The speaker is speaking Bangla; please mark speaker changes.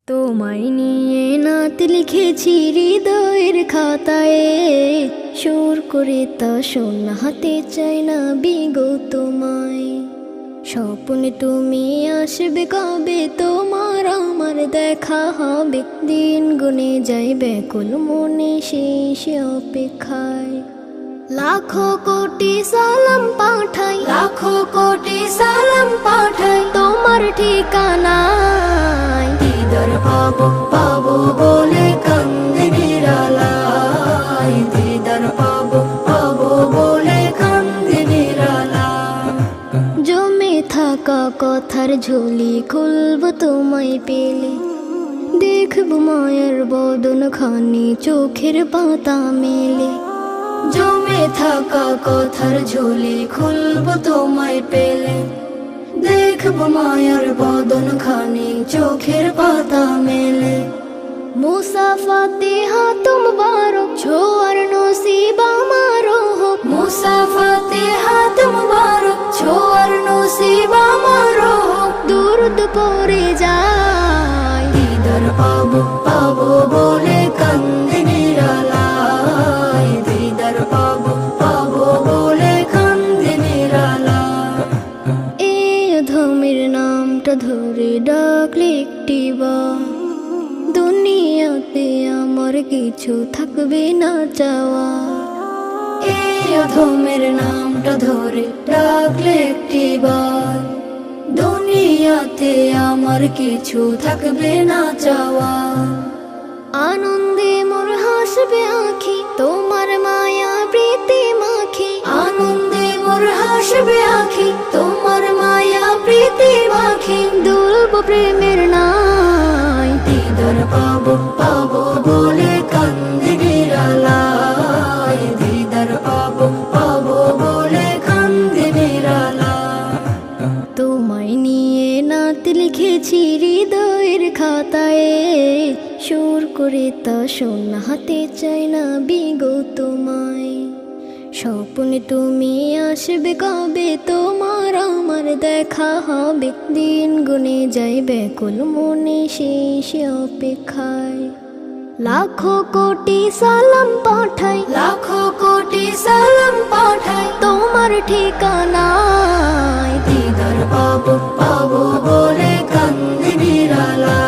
Speaker 1: তোমায় নিয়ে নাত লিখেছি হৃদয়ের খাতায়, সুর করে তা শোনাতে চাই না বিগো তোমায়। স্বপ্নে তুমি আসবে কবে, তোমার আমার দেখা হবে, দিন গুনে যাই ব্যাকুল মনে শেষ অপেক্ষায়। লাখো কোটি সালাম পাঠাই, লাখো কোটি সালাম পাঠাই তোমার ঠিকানায়। দিদার পাবো পাবো বলে কান্দে নিরালায়, দিদার পাবো পাবো বলে কান্দে নিরালায়। জমে থাকা কথার ঝুলি খুলবো তোমায় পেলে, দেখবো মায়ের বদন খানি চোখের পাতা মেলে। জমে থাকা কথার ঝুলি খুলবো তোমায় পেলে, দেখবো মায়ার বদন খানি চোখের পাতা মেলে। মুসাফাতে হাত মুবারক ছোয়ার নসিব আমারও হোক, মুসাফাতে হাত মুবারক ছোয়ার নসিব আমারও হোক। দুরুদ পড়ে যায়, দিদার পাবো পাবো বলে কান্দে নিরালায়, দিদার পাবো পাবো বলে কান্দে নিরালায়। এই অধমের নামটা ধরে ডাকলে একটিবার, দুনিয়াতে আমার কিছু থাকবে না চাওয়া। এই অধমের নামটা ধরে ডাকলে একটিবার, দুনিয়াতে আমার কিছু থাকবে না চাওয়া। আনন্দে মোর হাসবে আঁখি, তোমার মায়া প্রীতি মাখি, আনন্দে মোর হাসবে আঁখি, তোমার মায়া প্রীতি মাখি। দুলব প্রেমের নাই, দিদার পাবো পাবো বলে কান্দে নিরালায়, দিদার পাবো পাবো বলে কান্দে নিরালায়। তোমায় নিয়ে নাত লিখেছি হৃদয়ের খাতায়, সুর করে তা শোনাতে চাই না বিগো তোমায়। স্বপ্নে তুমি আসবে কবে, তোমার আমার দেখা হবে, দিন গুনে যাই ব্যাকুল মনে শেষ অপেক্ষায়। লাখো কোটি সালাম পাঠাই, লাখো কোটি সালাম পাঠাই তোমার ঠিকানায়। দিদার পাবো পাবো বলে কান্দে নিরালায়।